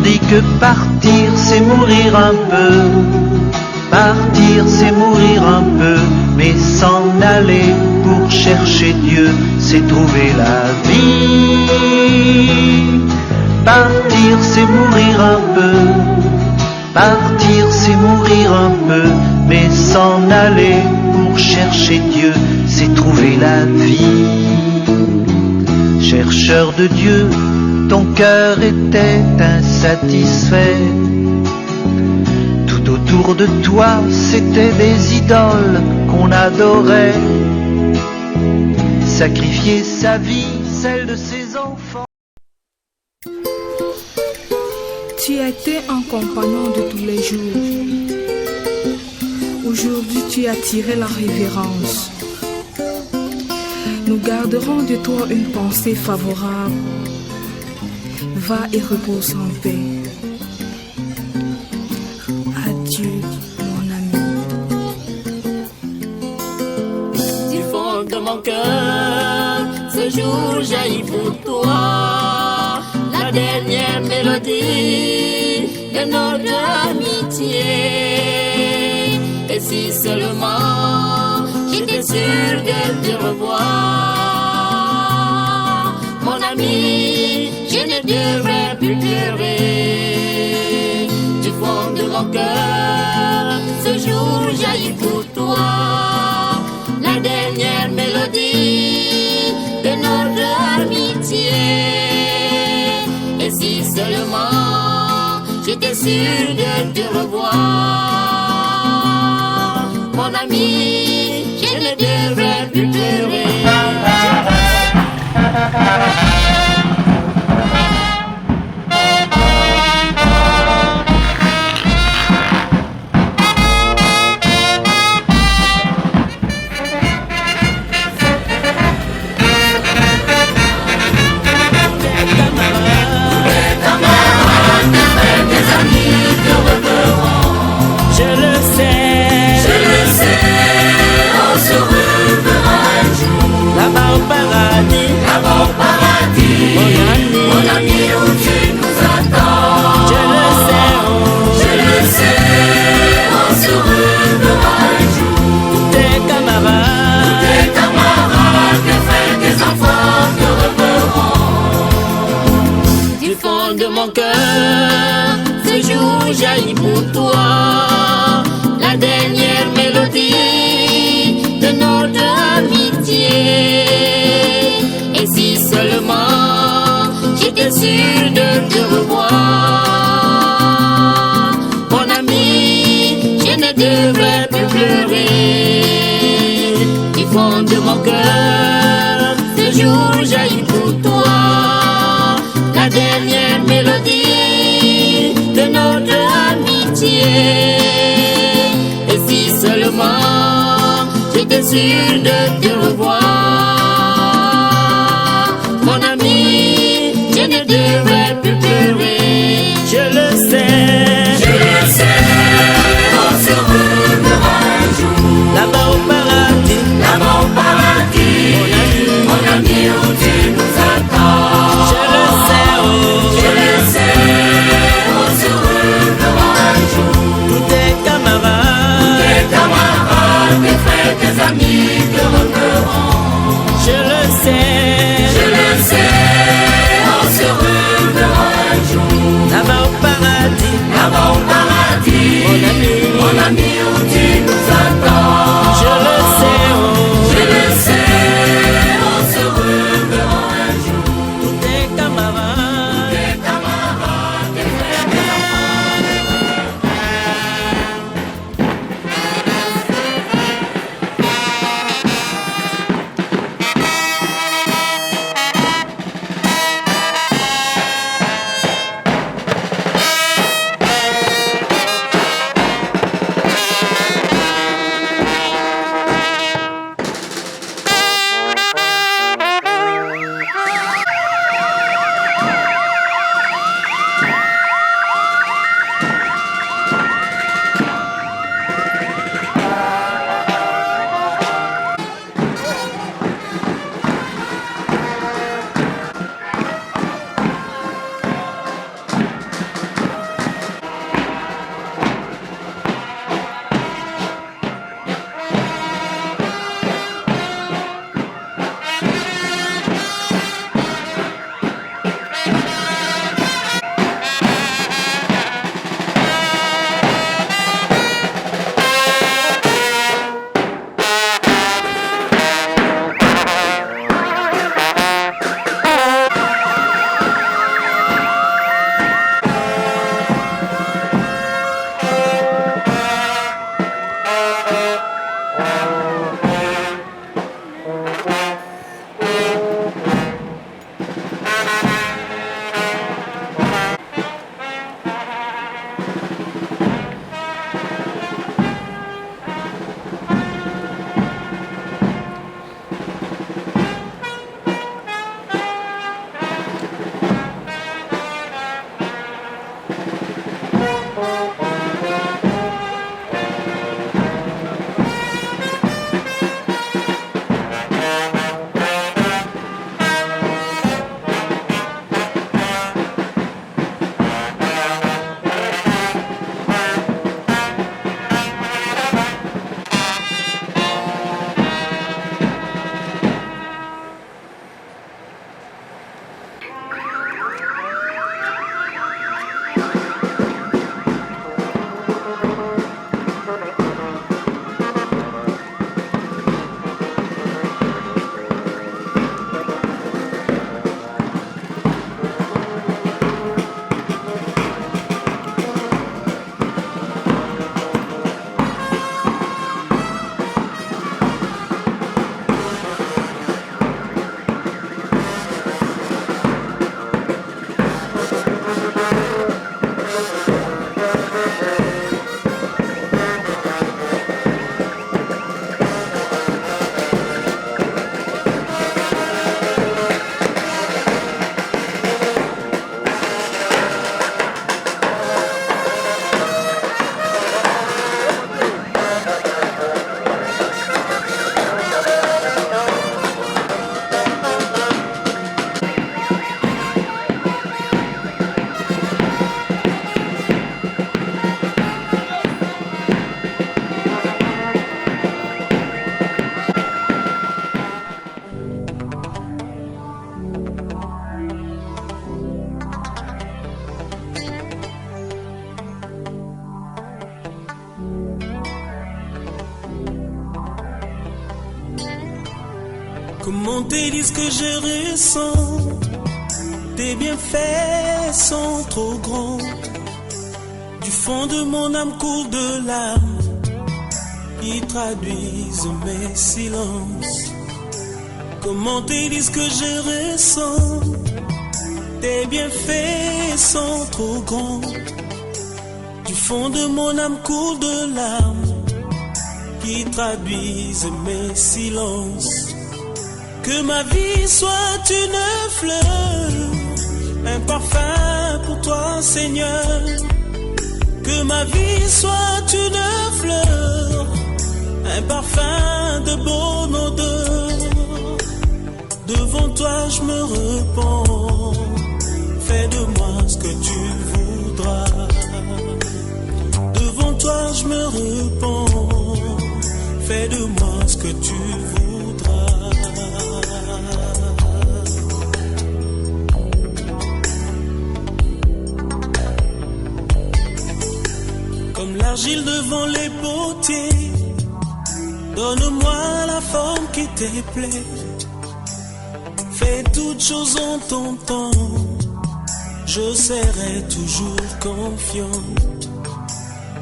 dit que partir c'est mourir un peu. Partir c'est mourir un peu, mais s'en aller pour chercher Dieu, c'est trouver la vie. Partir c'est mourir un peu. Partir c'est mourir un peu, mais s'en aller pour chercher Dieu, c'est trouver la vie. Chercheur de Dieu, ton cœur était insatisfait. Tout autour de toi, c'était des idoles qu'on adorait. Sacrifier sa vie, celle de ses enfants. Tu étais un compagnon de tous les jours. Aujourd'hui, tu as tiré la révérence. Nous garderons de toi une pensée favorable. Va et repose en paix. Adieu, mon ami. Du fond de mon cœur, ce jour jaillit pour toi la dernière mélodie de notre amitié. Et si seulement j'étais sûr de te revoir, mon ami, je ne devrais plus pleurer. Du fond de mon cœur, ce jour jaillit pour toi la dernière mélodie de notre amitié. Et si seulement j'étais sûr de te revoir, mon ami, je ne devrais plus pleurer. Jaillit pour toi la dernière mélodie de notre amitié. Et si seulement j'étais sûr de te revoir, mon ami, je ne devrais plus pleurer. Du fond de mon cœur, ce jour jaillit pour toi la dernière mélodie de notre amitié. Et si seulement j'étais sûr de te revoir, mon ami, je ne devrais plus pleurer. Je le sais, on se reverra un jour. Là-bas au paradis, mon ami, où tu nous attends. Je le sais, on se reverra un jour. Tous tes camarades, tes frères, tes amis te reverront. Je le sais, on se reverra un jour. Là-bas au paradis, mon ami, où tu nous attends. Je le sais, on se reverra un jour. Tous tes camarades, tes frères, tes Comment te dire ce que je ressens? Tes bienfaits sont trop grands. Du fond de mon âme coule de larmes qui traduisent mes silences. Comment te dire ce que je ressens? Tes bienfaits sont trop grands. Du fond de mon âme coule de larmes qui traduisent mes silences. Que ma vie soit une fleur, un parfum pour toi, Seigneur. Que ma vie soit une fleur, un parfum de bonne odeur. Devant toi je me repens, fais de moi ce que tu voudras. Devant toi je me repens, fais de moi ce que tu voudras. Comme l'argile devant les potiers, donne-moi la forme qui te plaît. Fais toutes choses en ton temps, je serai toujours confiant.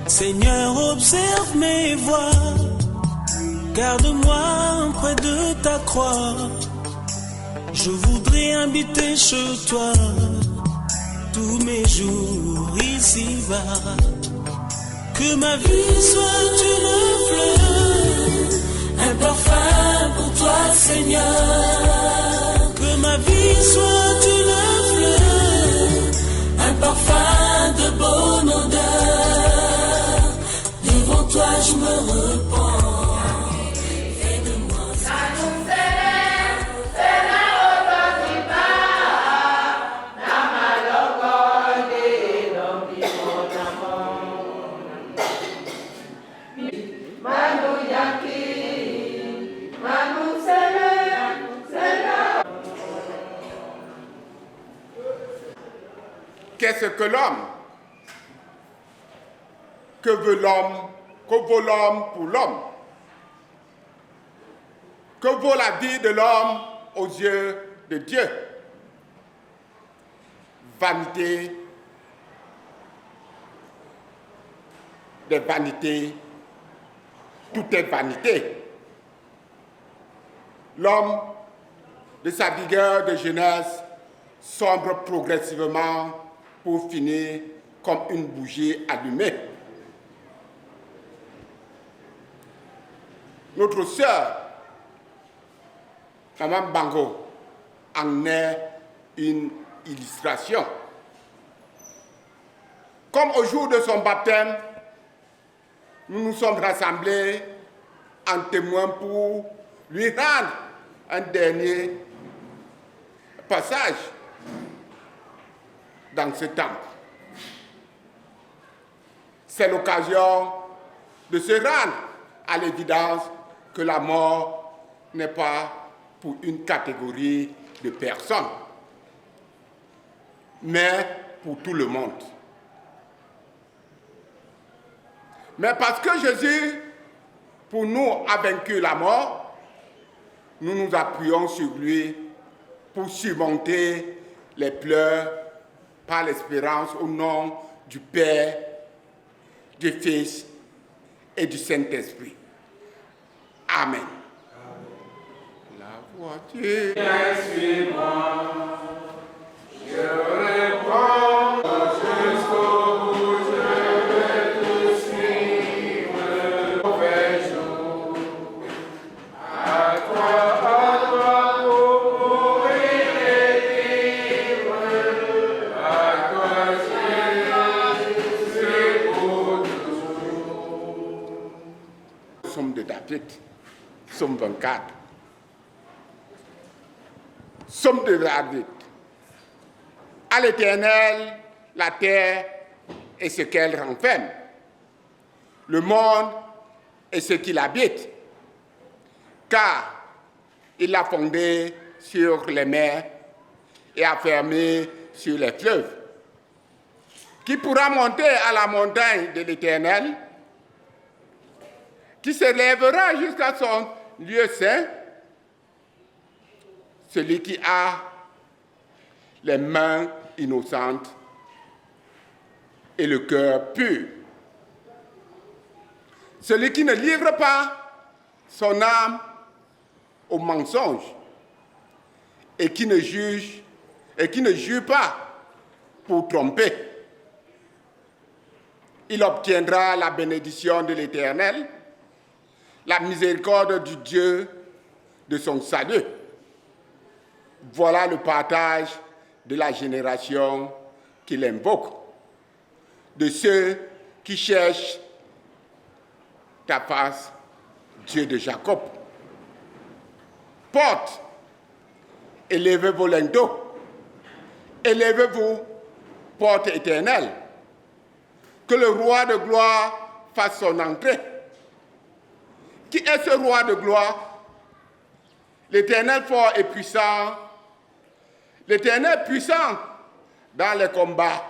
Seigneur, observe mes voies, garde-moi près de ta croix. Je voudrais habiter chez toi tous mes jours ici-bas. Que ma vie soit une fleur, un parfum pour toi, Seigneur. Que ma vie soit une fleur, un parfum de bonne odeur. Devant toi je me repens. Qu'est-ce que l'homme? Que veut l'homme? Que vaut l'homme pour l'homme? Que vaut la vie de l'homme aux yeux de Dieu? Vanité des vanités, tout est vanité. L'homme, de sa vigueur de jeunesse, sombre progressivement pour finir comme une bougie allumée. Notre sœur, Maman Bango, en est une illustration. Comme au jour de son baptême, nous nous sommes rassemblés en témoin pour lui rendre un dernier passage dans ce temple. C'est l'occasion de se rendre à l'évidence que la mort n'est pas pour une catégorie de personnes, mais pour tout le monde. Mais parce que Jésus, pour nous, a vaincu la mort, nous nous appuyons sur lui pour surmonter les pleurs par l'espérance au nom du Père, du Fils et du Saint-Esprit. Amen. La voiture. Suis-moi, je réponds jusqu'au bout, je vais te suivre. Mauvais jour, à toi, pour mourir et vivre. À toi, Jésus, pour toujours. Psaume de David, psaume 24. Psaume de David. À l'Éternel, la terre et ce qu'elle renferme, le monde et ce qu'il habite, car il l'a fondé sur les mers et a fermé sur les fleuves. Qui pourra monter à la montagne de l'Éternel? Qui se lèvera jusqu'à son lieu saint? celui qui a les mains innocentes et le cœur pur. Celui qui ne livre pas son âme au mensonge et qui ne juge pas pour tromper. Il obtiendra la bénédiction de l'Éternel, la miséricorde du Dieu de son salut. Voilà le partage de la génération qu'il invoque, de ceux qui cherchent ta face, Dieu de Jacob. Porte, élevez vos linteaux, élevez-vous, porte éternelle, que le roi de gloire fasse son entrée. Qui est ce roi de gloire? L'Éternel fort et puissant, l'Éternel puissant dans les combats.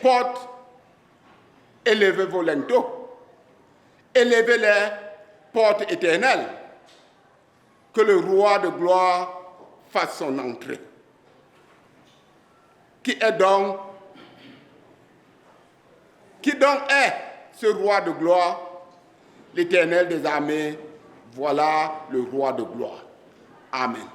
Porte, élevez vos linteaux, élevez-les, porte éternelle, que le roi de gloire fasse son entrée. Qui donc est ce roi de gloire? L'Éternel des armées, voilà le roi de gloire. Amen.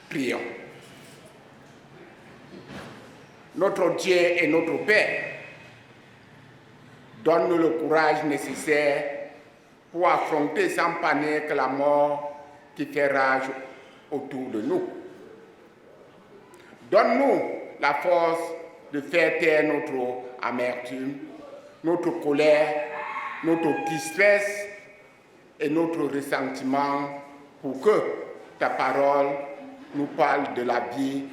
Prions. Notre Dieu et notre Père, donne-nous le courage nécessaire pour affronter sans panique la mort qui fait rage autour de nous. Donne-nous la force de faire taire notre amertume, notre colère, notre tristesse et notre ressentiment pour que ta parole nous parle de la vie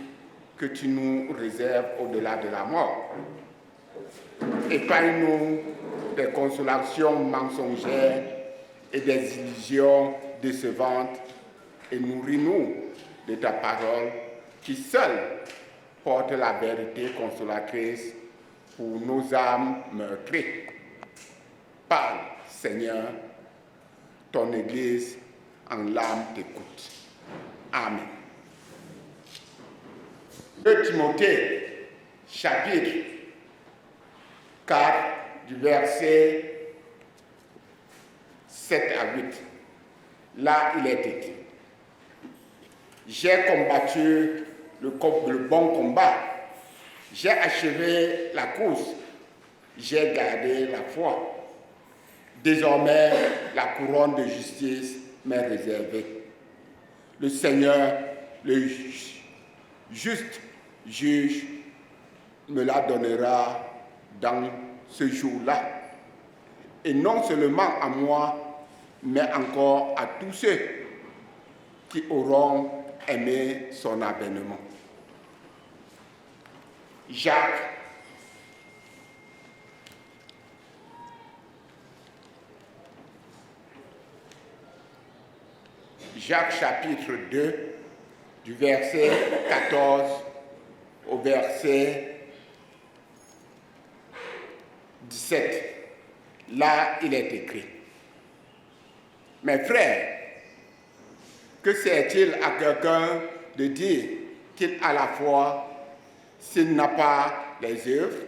que tu nous réserves au-delà de la mort. Épargne-nous des consolations mensongères et des illusions décevantes et nourris-nous de ta parole qui seule porte la vérité consolatrice pour nos âmes meurtries. Parle, Seigneur, ton Église en l'âme t'écoute. Amen. 2 Timothée, chapitre 4, du verset 7 à 8. Là, il est écrit: j'ai combattu le bon combat, j'ai achevé la course, j'ai gardé la foi. Désormais, la couronne de justice m'est réservée. Le Seigneur, le juste juge, me la donnera dans ce jour-là. Et non seulement à moi, mais encore à tous ceux qui auront aimé son avènement. Jacques chapitre 2, du verset 14 au verset 17. Là, il est écrit: mes frères, que sert-il à quelqu'un de dire qu'il a la foi s'il n'a pas les œuvres?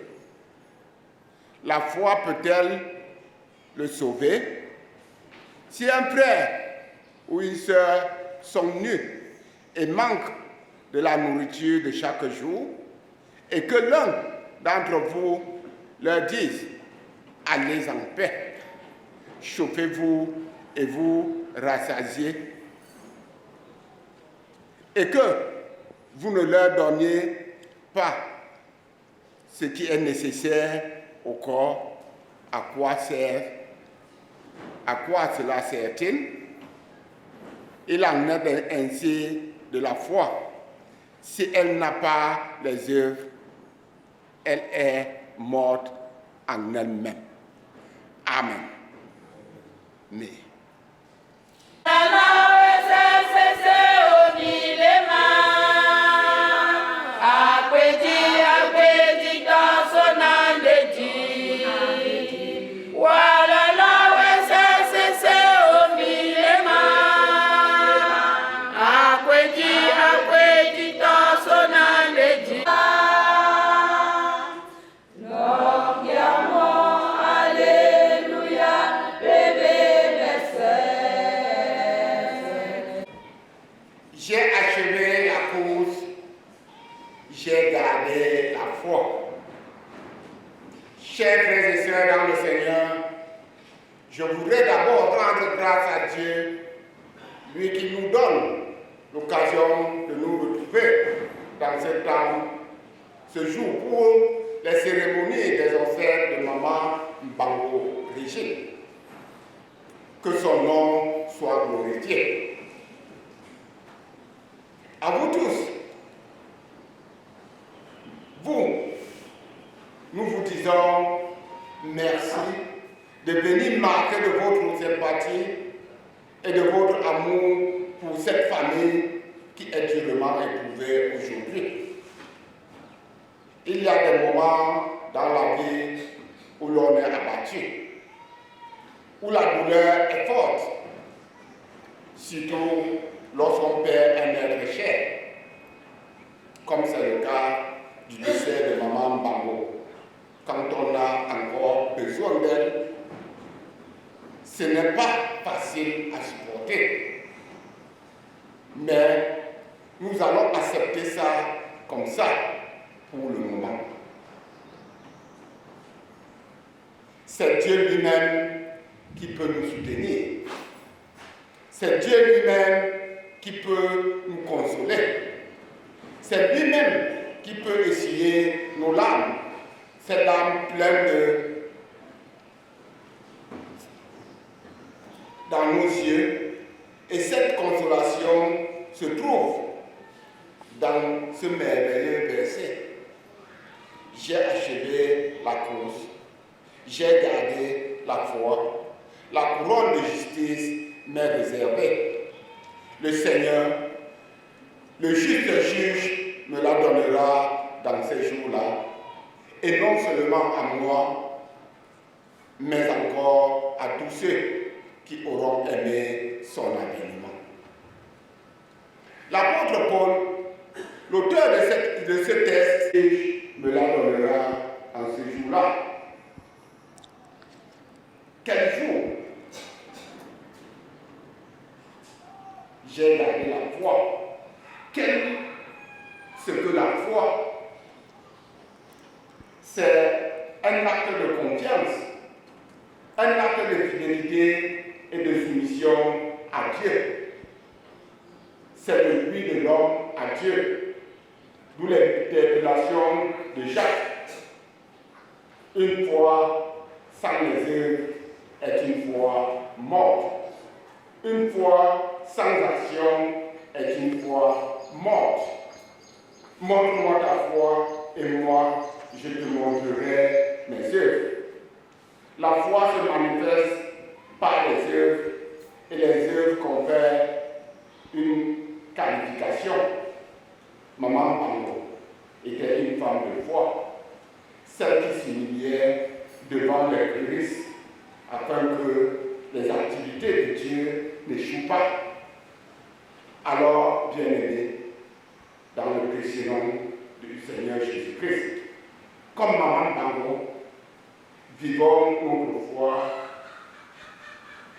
La foi peut-elle le sauver? Si un frère ou une sœur sont nus et manquent de la nourriture de chaque jour, et que l'un d'entre vous leur dise: allez en paix, chauffez-vous et vous rassasiez, et que vous ne leur donniez pas ce qui est nécessaire au corps, à quoi cela sert-il? Il en est ainsi de la foi. Si elle n'a pas les œuvres, elle est morte en elle-même. Amen. Mais. J'ai achevé la course, j'ai gardé la foi. Chers frères et sœurs dans le Seigneur, je voudrais d'abord rendre grâce à Dieu, lui qui nous donne l'occasion de nous retrouver dans ce temps, ce jour pour les cérémonies des offertes de Maman Mbango Brigitte. Que son nom soit glorifié. À vous tous, nous vous disons merci de venir marquer de votre sympathie et de votre amour pour cette famille qui est durement éprouvée aujourd'hui. Il y a des moments dans la vie où l'on est abattu, où la douleur est forte, surtout lorsqu'on perd un être cher, comme c'est le cas du décès de Maman Mbango. Quand on a encore besoin d'elle, ce n'est pas facile à supporter. Mais nous allons accepter ça comme ça pour le moment. C'est Dieu lui-même qui qui peut nous soutenir. C'est Dieu lui-même qui peut nous consoler. C'est lui-même qui peut essuyer nos larmes, ces larmes pleines dans nos yeux. Et cette consolation se trouve dans ce merveilleux verset. J'ai achevé la course, j'ai gardé la foi, la couronne de justice m'est réservée. Le Seigneur, le juste juge, me la donnera dans ces jours-là, et non seulement à moi, mais encore à tous ceux qui auront aimé son avènement. L'apôtre Paul, l'auteur de ce texte, me la donnera en ce jour-là. Quel jour? J'ai gardé la foi. Ce que la foi? C'est un acte de confiance, un acte de fidélité et de soumission à Dieu. C'est le oui de l'homme à Dieu. D'où l'interpellation de Jacques. Une foi sans les œuvres est une foi morte. Une foi sans action est une foi morte. Montre-moi ta foi et moi, je te montrerai mes œuvres. La foi se manifeste par les œuvres et les œuvres confèrent une qualification. Maman Bango était une femme de foi, celle qui s'humiliait devant les cléristes afin que les activités de Dieu n'échouent pas. Alors, bien-aimés, dans le précieux nom du Seigneur Jésus-Christ, comme Maman Bango, vivons notre foi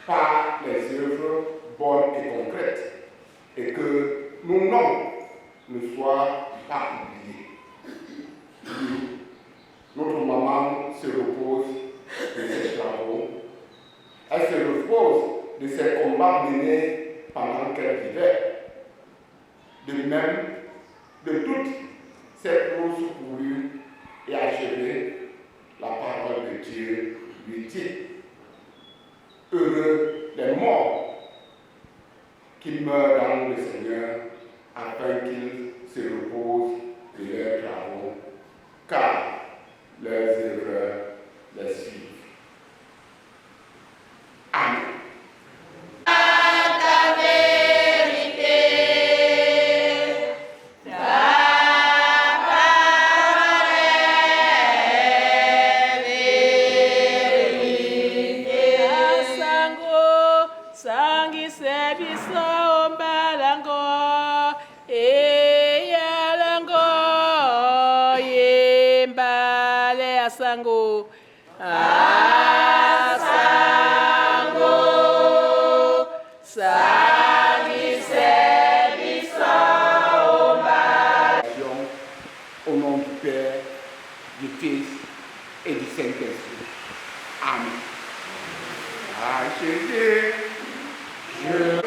par les œuvres bonnes et concrètes, et que nos noms ne soient pas oubliés. Notre maman se repose de ses travaux, elle se repose de ses combats menés pendant qu'elle vivait. De même, de toutes ces courses courues et achevées, la parole de Dieu lui dit: heureux les morts qui meurent dans le Seigneur, afin qu'ils se reposent de leurs travaux, car leurs erreurs les suivent. Amen. Asango, au nom du Père, du Fils et du Saint-Esprit. Amen. Acheté, je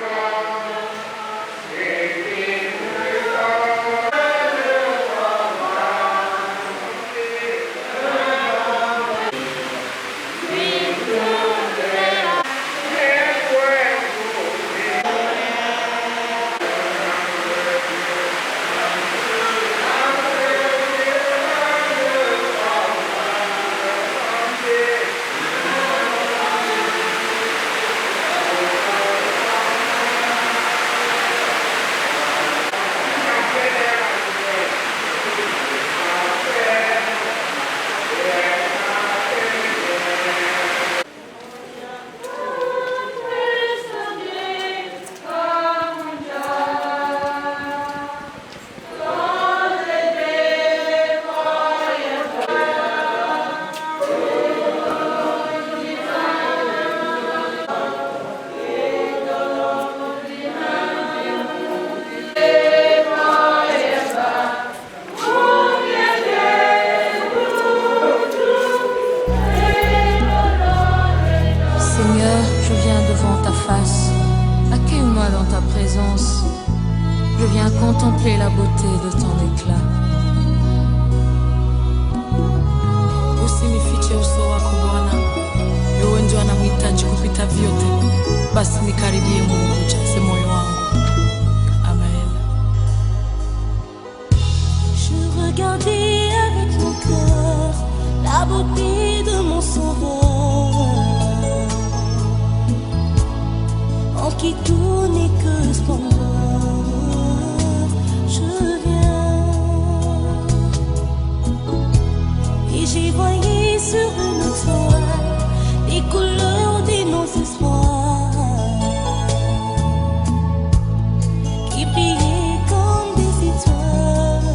devant ta face, accueille-moi dans ta présence. Je viens contempler la beauté de ton éclat. Usinifiche uso wako Bwana, wewe ndio anamhitaji kupita vyote. Basi nikaribie Mungu, ujaze moyo wangu. Amen. Je regardais avec mon cœur la beauté de mon sauveur, en qui tout n'est que splendeur. Je viens et j'ai voyé sur une toile les couleurs de nos espoirs qui brillaient comme des étoiles.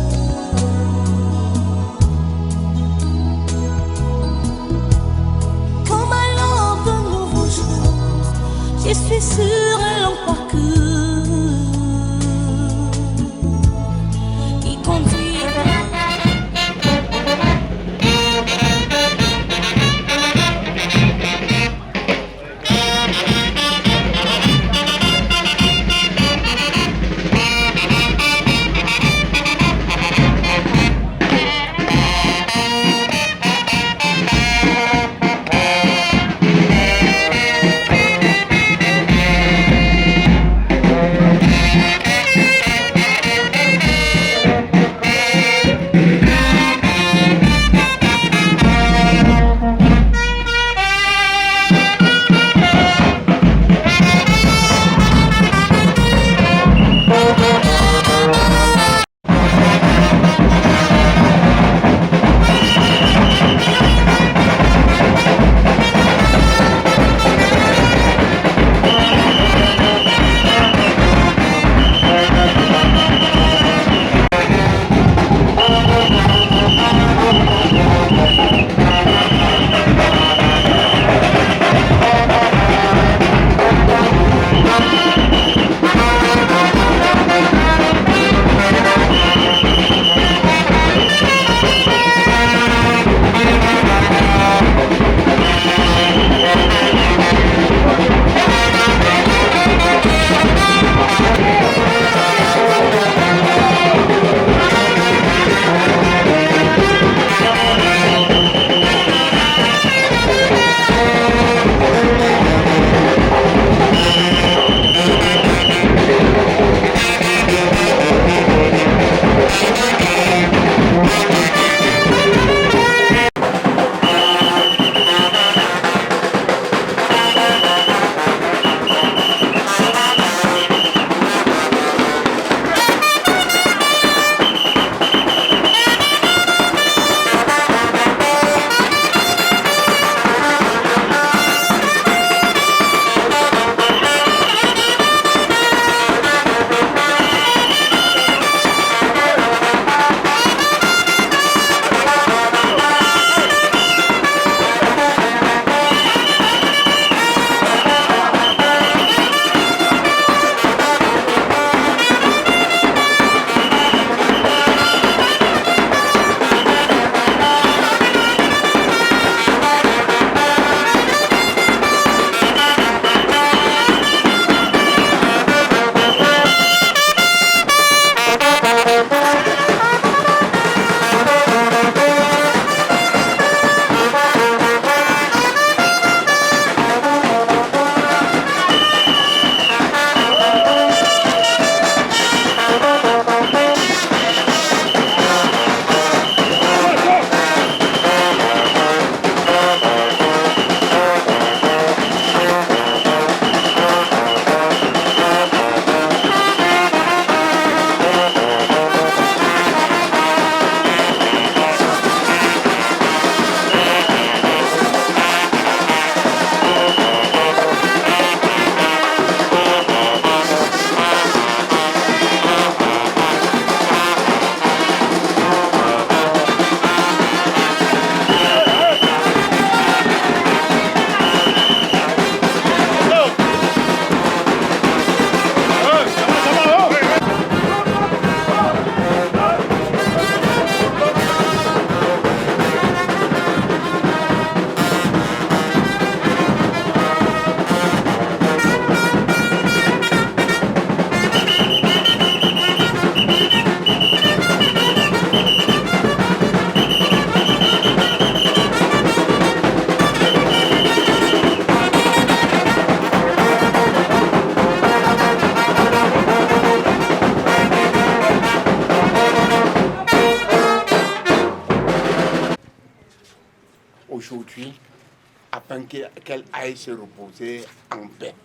afin qu'elle aille se reposer en paix.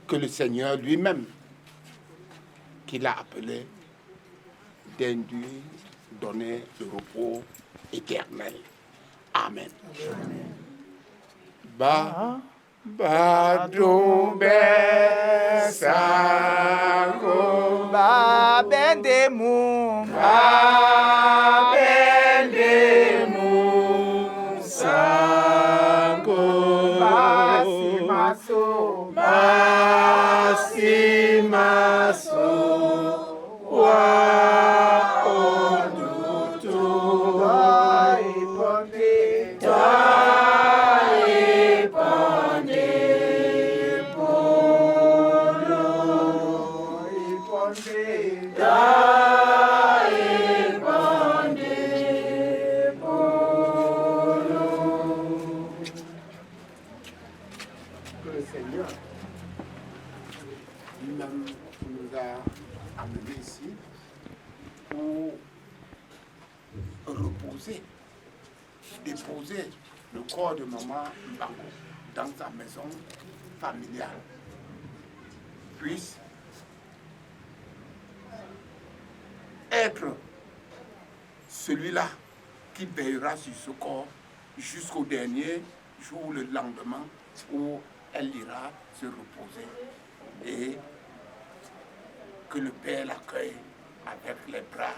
Que le Seigneur lui-même, qui l'a appelé, daigne lui donner le repos éternel. Amen. Badumbe sango Ba bende mu sango Masimaso wa odutu que le Seigneur lui-même nous a amenés ici pour reposer, déposer le corps de maman Mbango dans sa maison familiale. Puisse être celui-là qui veillera sur ce corps jusqu'au dernier jour, le lendemain, où elle ira se reposer. Et que le Père l'accueille avec les bras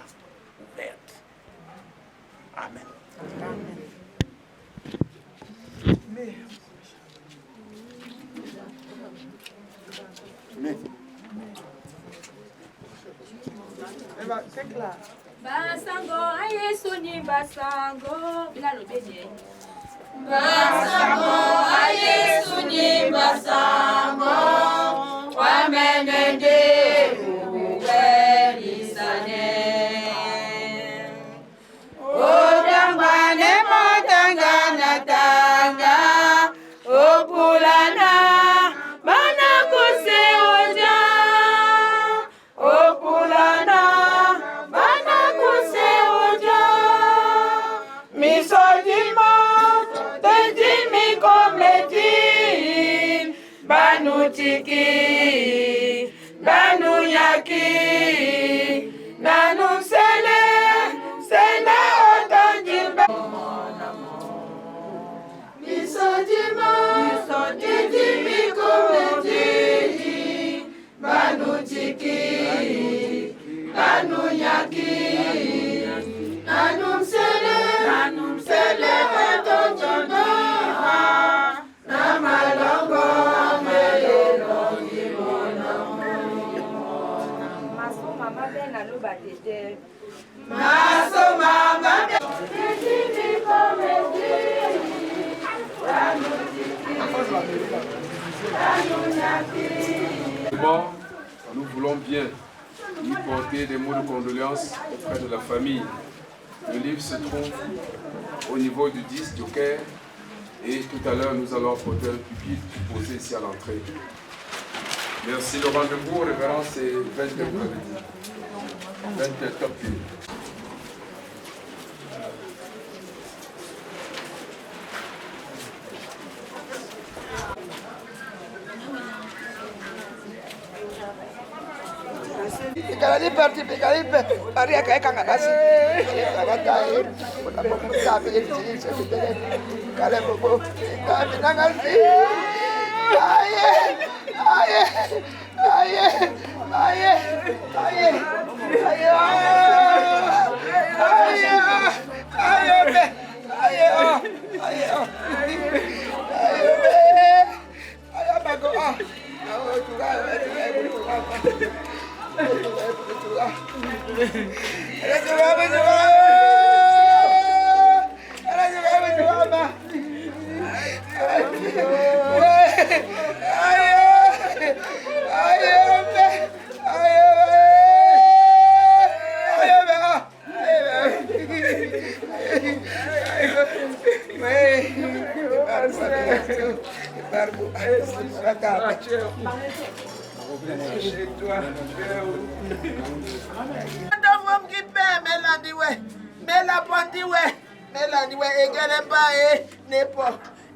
ouverts. Amen. c'est clair. Basango, aye suni basango, bila lobeje. Basango, aye suni basango, wamenende uwelisane. Odangwane motangana tanga, opulana, bana kuse oja. Opulana, bana kuse oja. Misojima, tejimi kometi, banu tiki, banu yaki, nanu sele, sele otanjimba. Misojima, tejimi kometi, banu tiki, banu yaki, nanu sele otanjimba. Namalongo amelelongi monamo. Maso mama bena loba tete. Maso mama tete komedi. D'abord, nous voulons bien lui porter des mots de condoléances auprès de la famille. Le livre se trouve au niveau du 10 du Caire et tout à l'heure nous allons porter un pupitre posé ici à l'entrée. Merci. Le rendez-vous, révérend, c'est 22 après-midi. 22 top pile. Pikalali parti pari akaeka ngabasi. Akatai unapokuta vile jinsi vile kale bobo. Kami nangasi. Aye. Aye. Aye. Aye. Aye. Aye. Aye. Aye. Aye. Aye. Aye bago. Oh, juga.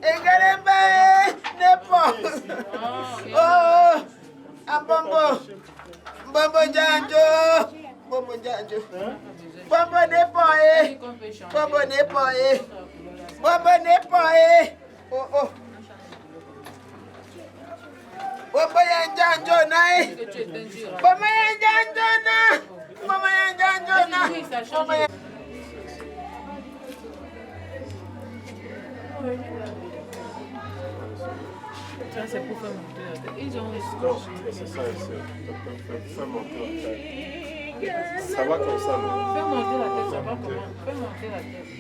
Egalembe, nepo. Oh, abombo. Bombo janjo. Bombo janjo. Bombo nepo Bombo nepo Bombo nepo Oh oh. Bombo janjo na Bombo janjo na. Bombo janjo na. Ça, c'est pour faire monter la tête. Ils ont C'est ça, fais monter la tête. Ça va comme ça, non? Fais monter la tête, ça va comment? Fais monter la tête.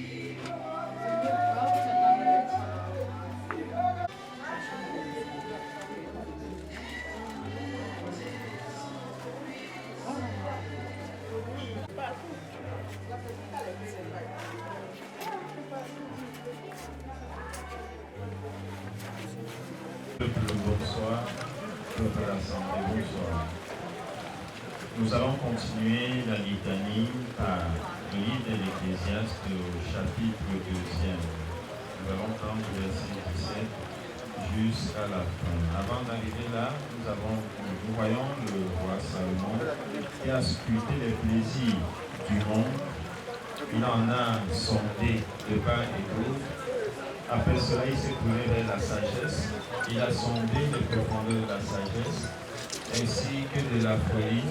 Bonsoir, peuple assemblée, bonsoir. Nous allons continuer la litanie par le livre de l'Ecclésiaste au chapitre 2. Nous allons prendre le verset 17 jusqu'à la fin. Avant d'arriver là, nous voyons le roi Salomon qui a scruté les plaisirs du monde. Il en a sondé de part et d'autre. Après cela, il s'est tourné vers la sagesse. Il a sondé les profondeurs de la sagesse, ainsi que de la folie.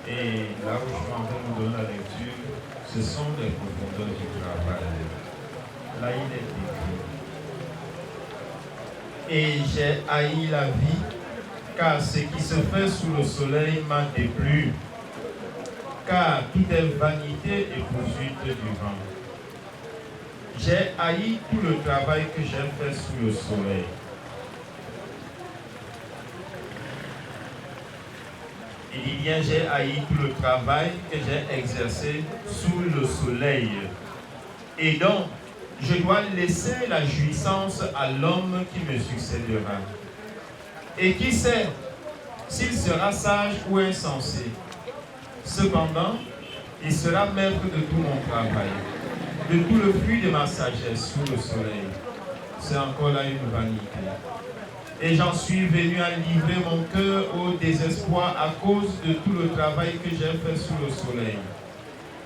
Et là où je suis en train de nous donner la lecture, ce sont les profondeurs du travail. Là, il est écrit. Et j'ai haï la vie, car ce qui se fait sous le soleil m'a déplu. Car tout est vanité et poursuite du vent. J'ai haï tout le travail que j'ai fait sous le soleil. Il dit bien, j'ai haï tout le travail que j'ai exercé sous le soleil. Et donc, je dois laisser la jouissance à l'homme qui me succédera. Et qui sait s'il sera sage ou insensé. Cependant, il sera maître de tout mon travail, de tout le fruit de ma sagesse sous le soleil. C'est encore là une vanité. Et j'en suis venu à livrer mon cœur au désespoir à cause de tout le travail que j'ai fait sous le soleil.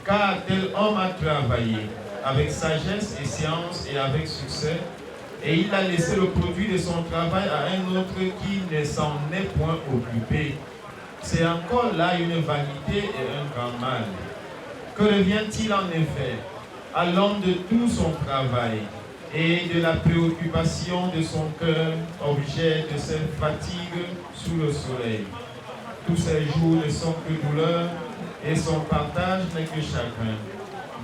Car tel homme a travaillé avec sagesse et science et avec succès, et il a laissé le produit de son travail à un autre qui ne s'en est point occupé. C'est encore là une vanité et un grand mal. Que revient-il en effet à l'homme de tout son travail et de la préoccupation de son cœur, objet de ses fatigues sous le soleil? Tous ses jours ne sont que douleur et son partage n'est que chagrin.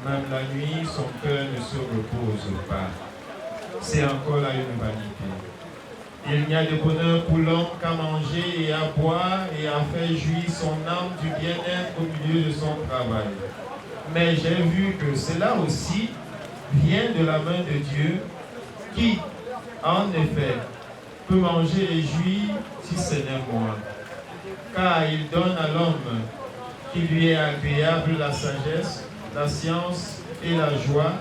Même la nuit, son cœur ne se repose pas. C'est encore là une vanité. Il n'y a de bonheur pour l'homme qu'à manger et à boire et à faire jouir son âme du bien-être au milieu de son travail. Mais j'ai vu que cela aussi vient de la main de Dieu qui, en effet, peut manger et jouir si ce n'est moi. Car il donne à l'homme qui lui est agréable la sagesse, la science et la joie,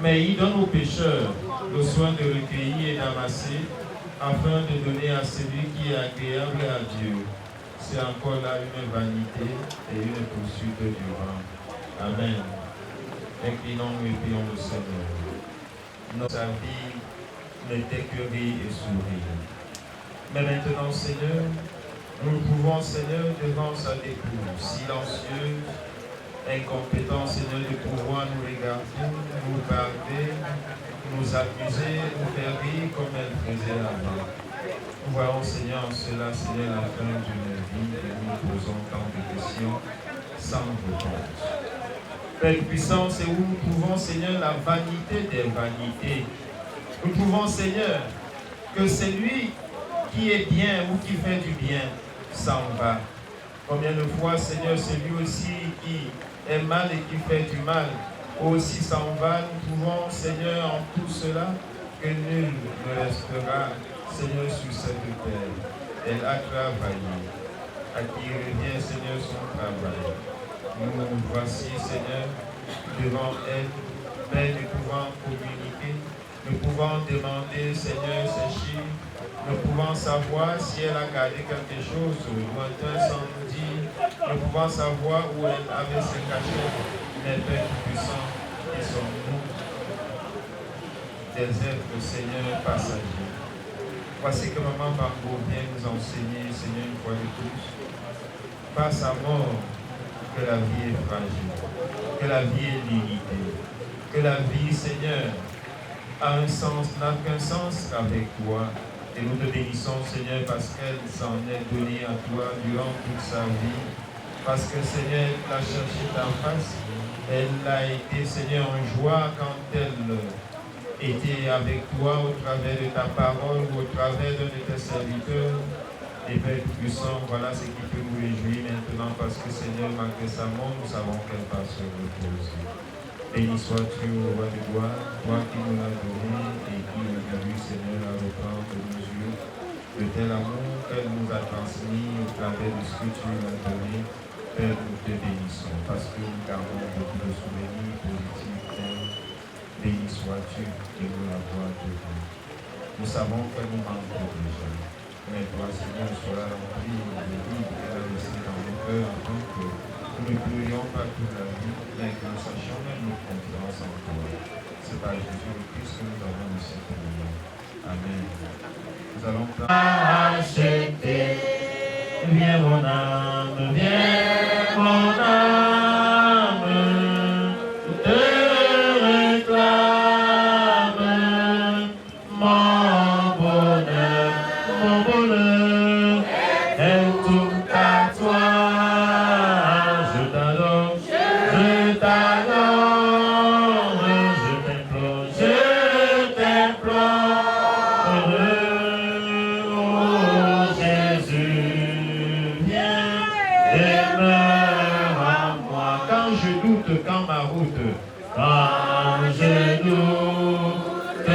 mais il donne aux pécheurs le soin de recueillir et d'amasser, afin de donner à celui qui est agréable à Dieu. C'est encore là une vanité et une poursuite du vent. Amen. Inclinons et prions le Seigneur. Notre vie n'était que rire et sourire. Mais maintenant, Seigneur, nous pouvons, Seigneur, devant sa dépouille silencieuse, incompétent, Seigneur, de pouvoir nous regarder, nous garder, nous amuser, nous faire rire comme elle faisait avant. Nous voyons, Seigneur, cela, Seigneur, la fin d'une vie et nous posons tant de questions sans réponse. Père puissant, c'est où nous trouvons, Seigneur, la vanité des vanités. Nous trouvons, Seigneur, que celui qui est bien ou qui fait du bien s'en va. Combien de fois, Seigneur, celui aussi qui est mal et qui fait du mal aussi s'en va. Nous trouvons, Seigneur, en tout cela, que nul ne restera, Seigneur, sur cette terre. Elle a travaillé. À qui revient, Seigneur, son travail. Nous voici, Seigneur, devant elle, mais nous pouvons communiquer Nous pouvons demander, Seigneur, ces chiffres. Nous pouvons savoir si elle a gardé quelque chose lointain sans nous dire. Nous pouvons savoir où elle avait ses cachets. Mais Père puissant, qui sommes-nous? Des êtres, Seigneur, passagers. Voici que Maman Bango vient nous enseigner, Seigneur, une fois de tous. Par sa mort, que la vie est fragile, que la vie est limitée, que la vie, Seigneur, n'a qu'un sens qu'avec toi. Et nous te bénissons, Seigneur, parce qu'elle s'en est donnée à toi durant toute sa vie. Parce que, Seigneur, elle t'a cherché ta face. Elle a été, Seigneur, en joie quand elle était avec toi au travers de ta parole ou au travers d'un de tes serviteurs. Et Père puissant, voilà ce qui peut nous réjouir maintenant parce que, Seigneur, malgré sa mort, nous savons qu'elle va se reposer. Béni sois-tu, au roi de gloire, toi qui nous l'as donné et qui aujourd'hui, Seigneur, a reprendre de nos yeux de tel amour qu'elle nous a transmis au travers de ce que tu nous as donné. Père, nous te bénissons parce que nous gardons beaucoup de souvenirs positifs. Père, béni sois-tu de nous l'avoir donné. Nous savons que nous manquons déjà. Mais toi, Seigneur, sois rempli de vie qu'elle a laissé dans nos cœurs afin que nous ne pleurions pas toute la vie, mais que nous sachions même notre confiance en toi. C'est par Jésus le Christ que nous avons de cette prière. Amen. Nous allons acheter. Viens mon âme, viens mon âme, je te réclame, mon bonheur est tout à toi. Je t'adore, je t'adore, je t'implore, oh Jésus, viens demeure en moi. Quand je doute, quand ma route, quand je doute,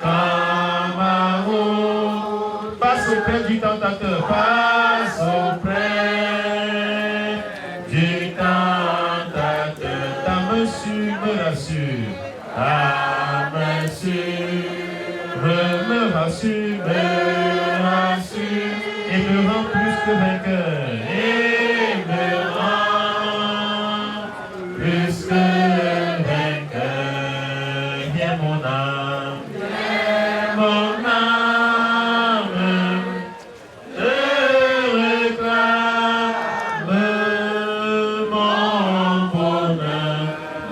quand ma route, passe auprès du tentateur, passe auprès du tentateur. Ta main sûre me rassure, ta main sûre me rassure, et me rend plus que vainqueur, et me rend plus que vainqueur. Viens mon âme, je réclame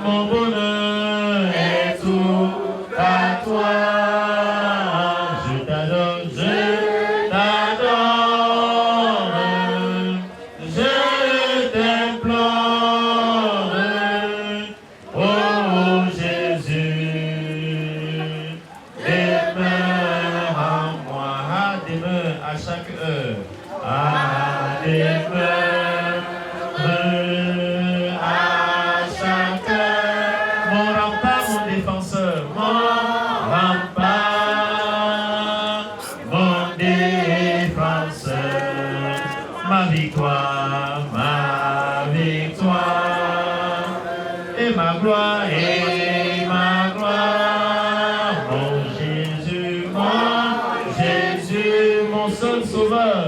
mon bonheur est tout à toi. Je t'adore, je t'implore, oh Jésus, demeure en moi, demeure à chaque heure, demeure à chaque heure, mon rempart, mon défenseur, mon rempart, mon défenseur, ma victoire, et ma gloire, mon Jésus, mon seul sauveur,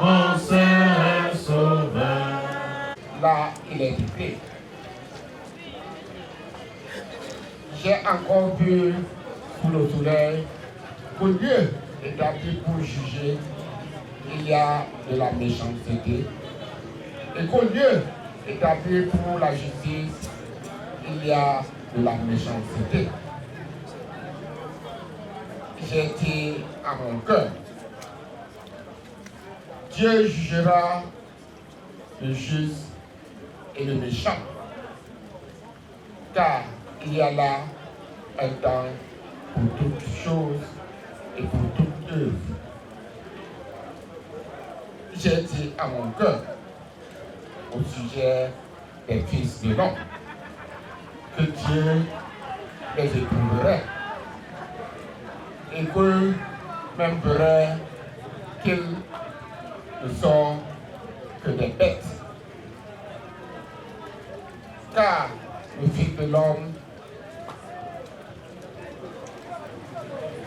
mon seul sauveur. Là, il est écrit. J'ai encore vu sous le soleil qu'au lieu établi pour juger, il y a de la méchanceté. Et qu'au lieu établi pour la justice, il y a de la méchanceté. J'ai dit à mon cœur, Dieu jugera le juste et le méchant, car il y a là un temps pour toutes choses et pour toute œuvre. J'ai dit à mon cœur, au sujet des fils de l'homme, que Dieu les éprouverait et que même ferait qu'ils ne sont que des bêtes. Car le Fils de l'homme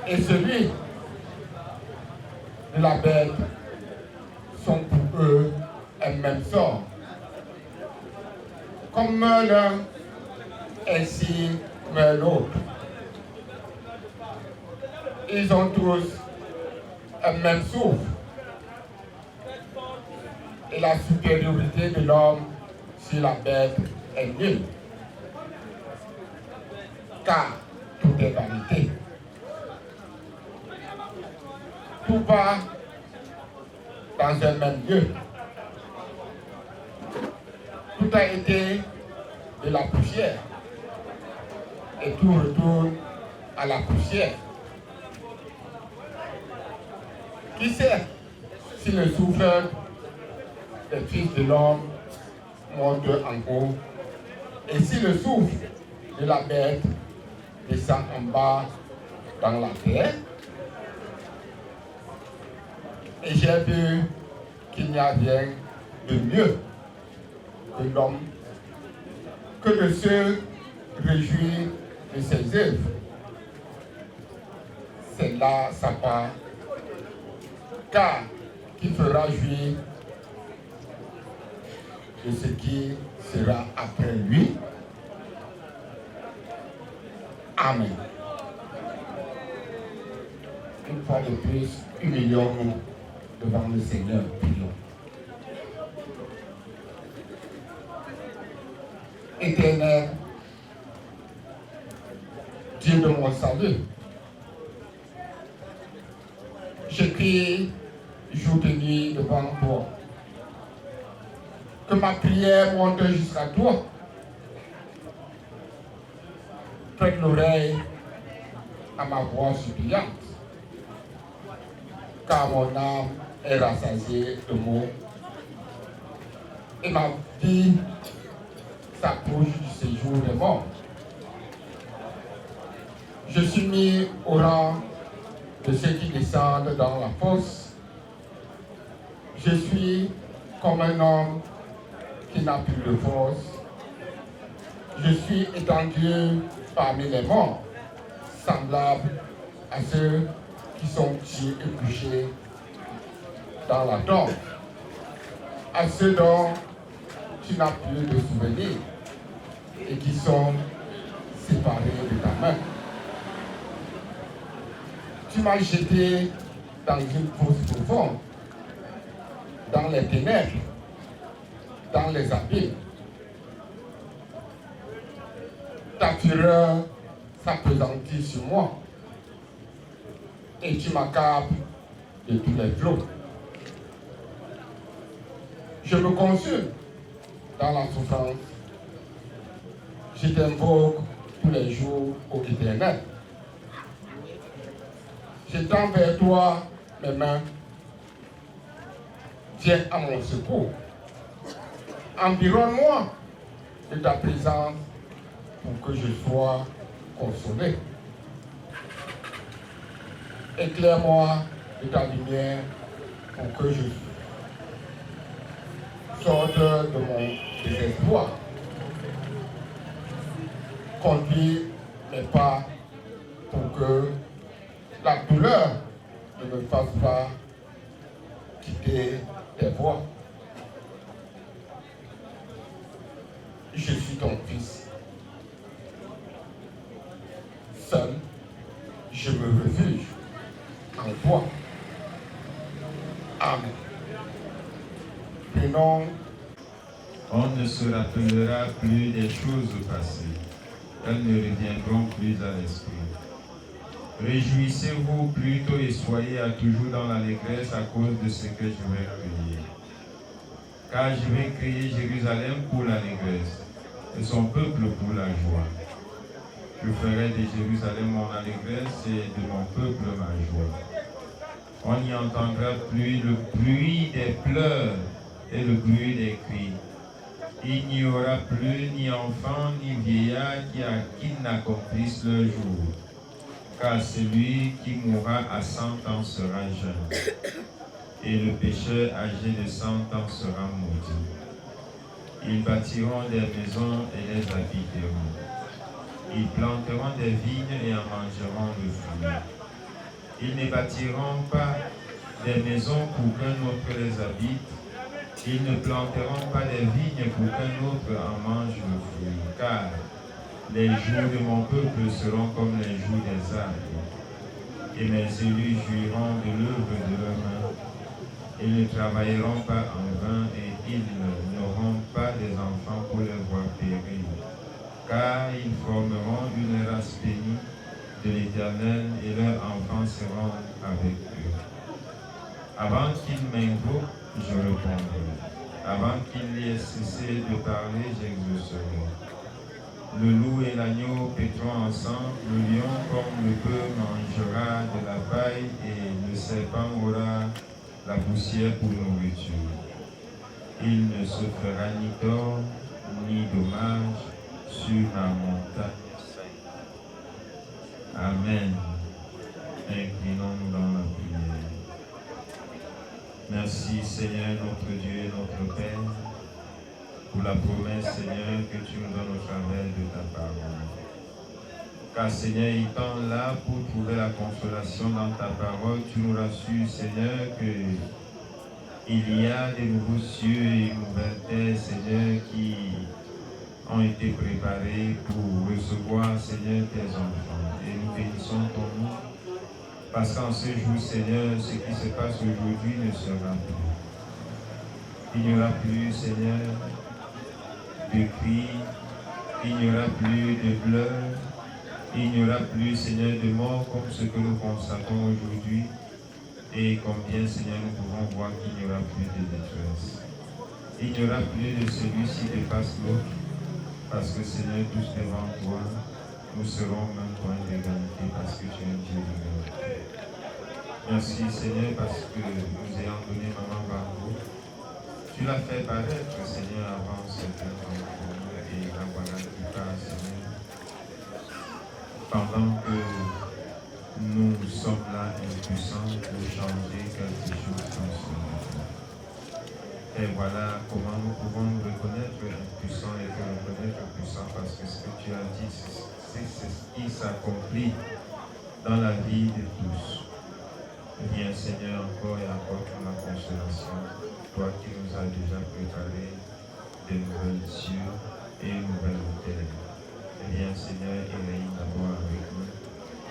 et celui de la bête sont pour eux un même sort. Comme meurt l'un, ainsi meurt l'autre. Ils ont tous un même souffle. Et la supériorité de l'homme sur la bête est nulle. Car tout est vanité. Tout va dans un même lieu. Tout a été de la poussière. Et tout retourne à la poussière. Qui sait si le souffle des fils de l'homme monte en haut et si le souffle de la bête descend en bas dans la terre? Et j'ai vu qu'il n'y a rien de mieux que l'homme que de se réjouir de ses œuvres. C'est là sa part. Car qui fera jouir de ce qui sera après lui? Amen. Une fois de plus, humilions-nous devant le Seigneur. Prions. Éternel, Dieu de mon salut, je crie jour et nuit devant toi. Que ma prière monte jusqu'à toi. Prête l'oreille à ma voix suppliante, car mon âme est rassasiée de maux et ma vie s'approche du séjour des morts. Je suis mis au rang de ceux qui descendent dans la fosse. Je suis comme un homme qui n'a plus de force. Je suis étendu parmi les morts, semblable à ceux qui sont tués et couchés dans la tombe, à ceux dont tu n'as plus de souvenirs et qui sont séparés de ta main. Tu m'as jeté dans une fosse profonde, dans les ténèbres, dans les abîmes. Ta fureur s'appesantit sur moi et tu m'accables de tous les flots. Je me consume dans la souffrance. Je t'invoque tous les jours au Éternel. Je tends vers toi mes mains. Viens à mon secours. Environne-moi de ta présence pour que je sois consolé. Éclaire-moi de ta lumière pour que je sorte de mon désespoir. Conduis mes pas pour que la douleur ne me fasse pas quitter tes voies. Je suis ton fils. Seul, je me refuge en toi. Amen. Prenons. On ne se rappellera plus des choses passées. Elles ne reviendront plus à l'esprit. Réjouissez-vous plutôt et soyez à toujours dans l'allégresse à cause de ce que je vais créer. Car je vais créer Jérusalem pour l'allégresse et son peuple pour la joie. Je ferai de Jérusalem mon allégresse et de mon peuple ma joie. On n'y entendra plus le bruit des pleurs et le bruit des cris. Il n'y aura plus ni enfant ni vieillard qui n'accomplisse leur jour. Car celui qui mourra à 100 ans sera jeune, et le pécheur âgé de 100 ans sera maudit. Ils bâtiront des maisons et les habiteront. Ils planteront des vignes et en mangeront le fruit. Ils ne bâtiront pas des maisons pour qu'un autre les habite. Ils ne planteront pas des vignes pour qu'un autre en mange le fruit. Car les jours de mon peuple seront comme les jours des arbres. Et mes élus jouiront de l'œuvre de leurs mains. Ils ne travailleront pas en vain et ils n'auront pas des enfants pour les voir périr. Car ils formeront une race bénie de l'Éternel et leurs enfants seront avec eux. Avant qu'ils m'invoquent, je répondrai. Avant qu'il ait cessé de parler, j'exaucerai. Le loup et l'agneau paîtront ensemble, le lion comme le bœuf mangera de la paille et le serpent aura la poussière pour nourriture. Il ne se fera ni tort ni dommage sur ma montagne sainte. Amen. Inclinons-nous dans la prière. Merci Seigneur notre Dieu et notre Père pour la promesse Seigneur que tu nous donnes au travers de ta parole. Car Seigneur, étant là pour trouver la consolation dans ta parole, tu nous rassures Seigneur que il y a des nouveaux cieux et une nouvelle terre Seigneur qui ont été préparés pour recevoir Seigneur tes enfants. Et nous bénissons ton nom parce qu'en ce jour Seigneur, ce qui se passe aujourd'hui ne sera plus. Il n'y aura plus Seigneur de cris, il n'y aura plus de pleurs, il n'y aura plus, Seigneur, de mort comme ce que nous constatons aujourd'hui. Et combien, Seigneur, nous pouvons voir qu'il n'y aura plus de détresse. Il n'y aura plus de celui-ci dépasse l'autre, parce que, Seigneur, tous devant toi, nous serons au même point d'égalité, parce que tu es un Dieu de vérité. Merci, Seigneur, parce que nous ayons donné Maman Barbeau. Tu l'as fait paraître, Seigneur, avant certains d'entre nous, et la voilà qui part, Seigneur. Pendant que nous sommes là impuissants pour changer quelque chose dans ce monde. Et voilà comment nous pouvons nous reconnaître impuissants et te reconnaître puissants, parce que ce que tu as dit, c'est ce qui s'accomplit dans la vie de tous. Eh bien, Seigneur, encore et encore pour la consolation, toi qui nous as déjà préparé de nouvelles cieux et une nouvelle terre. Eh bien, Seigneur, il règne d'abord avec nous,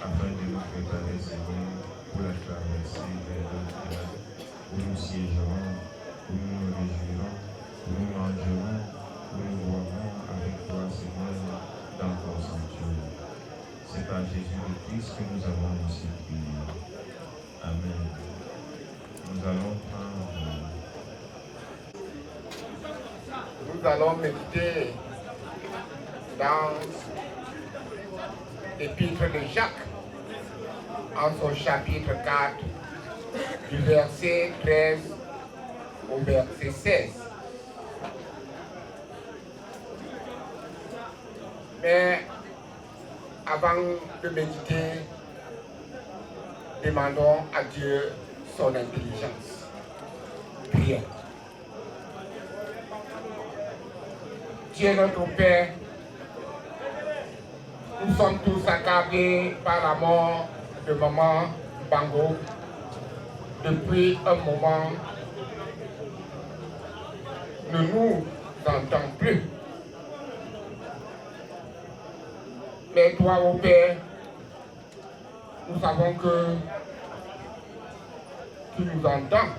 afin de nous préparer, Seigneur, pour la traversée vers l'au-delà, où nous siégerons, où nous nous réjouirons, où nous mangerons, où nous boirons avec toi, Seigneur, dans ton sanctuaire. C'est par Jésus le Christ que nous avons ainsi prié. Amen. Nous allons prendre. Nous allons méditer dans l'épître de Jacques, en son chapitre 4, du verset 13 au verset 16. Mais avant de méditer, demandons à Dieu son intelligence. Prions. Dieu notre Père, nous sommes tous accablés par la mort de Maman Bango. Depuis un moment, ne nous entend plus. Mais toi, ô Père, nous savons que tu nous entends.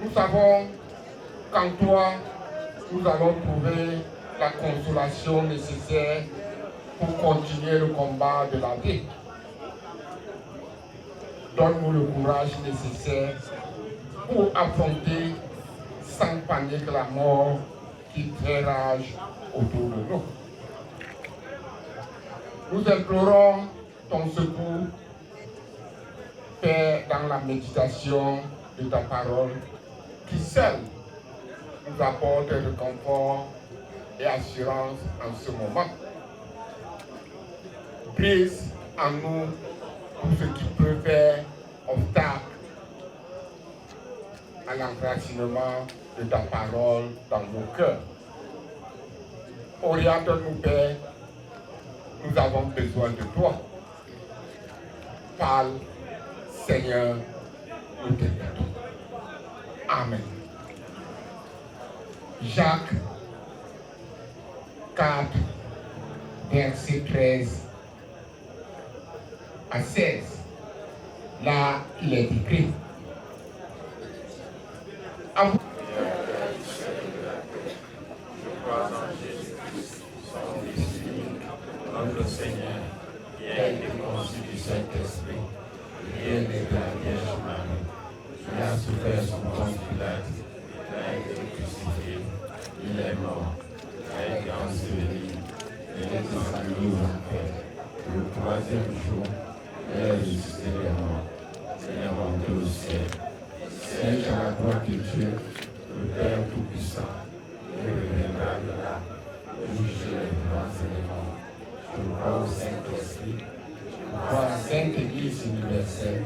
Nous savons qu'en toi, nous allons trouver la consolation nécessaire pour continuer le combat de la vie. Donne-nous le courage nécessaire pour affronter sans panique la mort qui fait rage autour de nous. Nous implorons ton secours, Père, dans la méditation de ta parole, qui seule nous apporte réconfort et assurance en ce moment. Brise en nous tout ce qui peut faire obstacle à l'enracinement de ta parole dans nos cœurs. Oriente-nous, Père, nous avons besoin de toi. Parle, Seigneur, nous t'écoutons. Amen. Jacques 4, verset 13 à 16. Là, il est écrit. Notre Seigneur, qui a été conçu du Saint-Esprit, et né de la Vierge Marie, il a souffert son Ponce Pilate, il a été crucifié, il est mort, il a été enseveli, il est descendu aux enfers. Le troisième jour, il est ressuscité des morts, il est monté au ciel. C'est à la gloire de Dieu, le Père Tout-Puissant, il reviendra de là, juger les vivants et les morts. Je crois au Saint-Esprit, je crois à la Sainte Église universelle,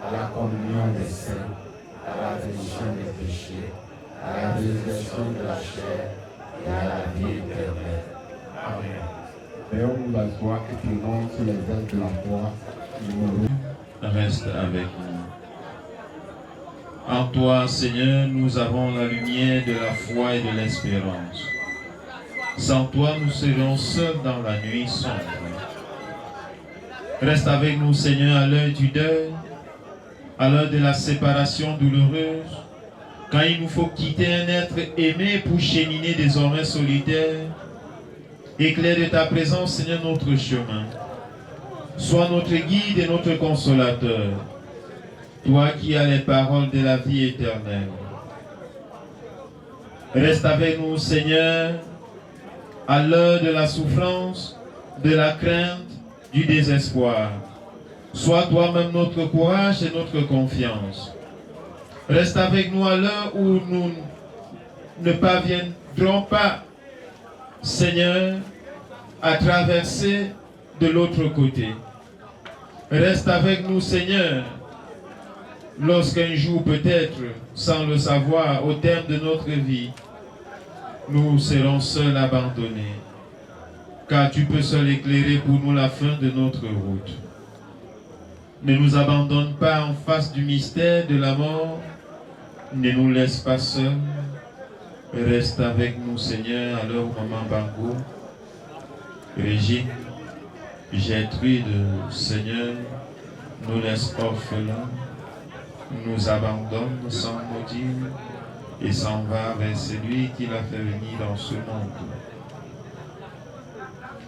à la communion des saints, à la rémission des péchés, à la résurrection de la chair et à la vie éternelle. Amen. Veillons la joie et tournons sur les ailes de la foi. Reste avec nous. En toi, Seigneur, nous avons la lumière de la foi et de l'espérance. Sans toi, nous serions seuls dans la nuit sombre. Reste avec nous, Seigneur, à l'heure du deuil, à l'heure de la séparation douloureuse, quand il nous faut quitter un être aimé pour cheminer désormais solitaire. Éclaire de ta présence, Seigneur, notre chemin. Sois notre guide et notre consolateur. Toi qui as les paroles de la vie éternelle. Reste avec nous, Seigneur, à l'heure de la souffrance, de la crainte, du désespoir. Sois toi-même notre courage et notre confiance. Reste avec nous à l'heure où nous ne parviendrons pas, Seigneur, à traverser de l'autre côté. Reste avec nous, Seigneur, lorsqu'un jour peut-être, sans le savoir, au terme de notre vie, nous serons seuls abandonnés, car tu peux seul éclairer pour nous la fin de notre route. Ne nous abandonne pas en face du mystère de la mort, ne nous laisse pas seuls. Reste avec nous, Seigneur, à l'heure où Maman Bango, Régine, Gertrude, Seigneur, nous laisse orphelins, nous abandonne sans nous dire et s'en va vers celui qui l'a fait venir dans ce monde.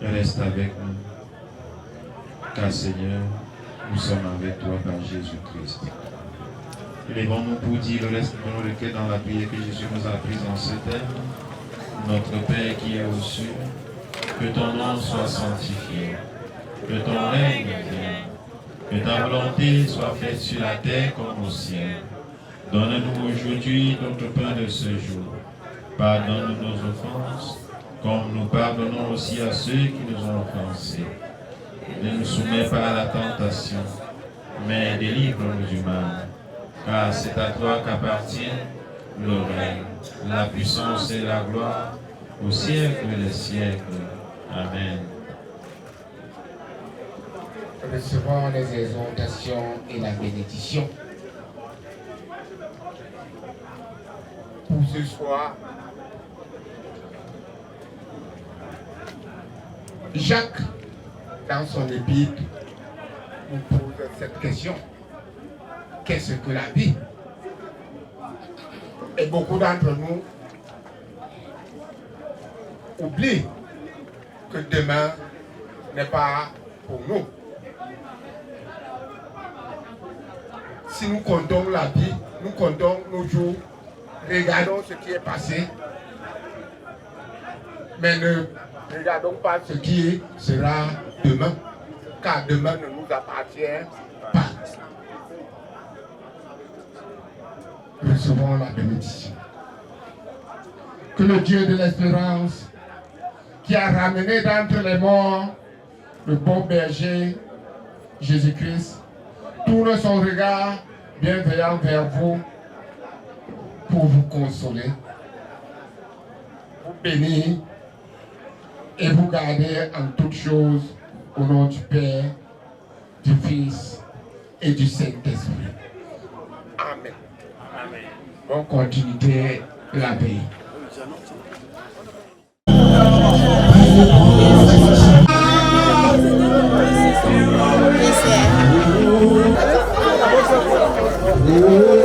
Reste avec nous, car Seigneur, nous sommes avec toi par Jésus-Christ. Lèvons-nous pour dire le reste de nos requêtes dans la prière que Jésus nous a apprise en ce terme. Notre Père qui est aux cieux, que ton nom soit sanctifié, que ton règne vienne, que ta volonté soit faite sur la terre comme au ciel. Donne-nous aujourd'hui notre pain de ce jour. Pardonne nos offenses, comme nous pardonnons aussi à ceux qui nous ont offensés. Ne nous soumets pas à la tentation, mais délivre-nous du mal. Car c'est à toi qu'appartient le règne, la puissance et la gloire, au siècle des siècles. Amen. Recevons les exhortations et la bénédiction. Pour ce soir, Jacques, dans son épître, nous pose cette question. Qu'est-ce que la vie? Et beaucoup d'entre nous oublient que demain n'est pas pour nous. Si nous comptons la vie, nous comptons nos jours, regardons ce qui est passé, mais ne regardons pas ce qui sera demain, car demain ne nous appartient pas. Recevons la bénédiction. Que le Dieu de l'espérance, qui a ramené d'entre les morts le bon berger, Jésus-Christ, tourne son regard bienveillant vers vous pour vous consoler, vous bénir et vous garder en toutes choses au nom du Père, du Fils et du Saint-Esprit. Amen. En continuité, la paix. Yes,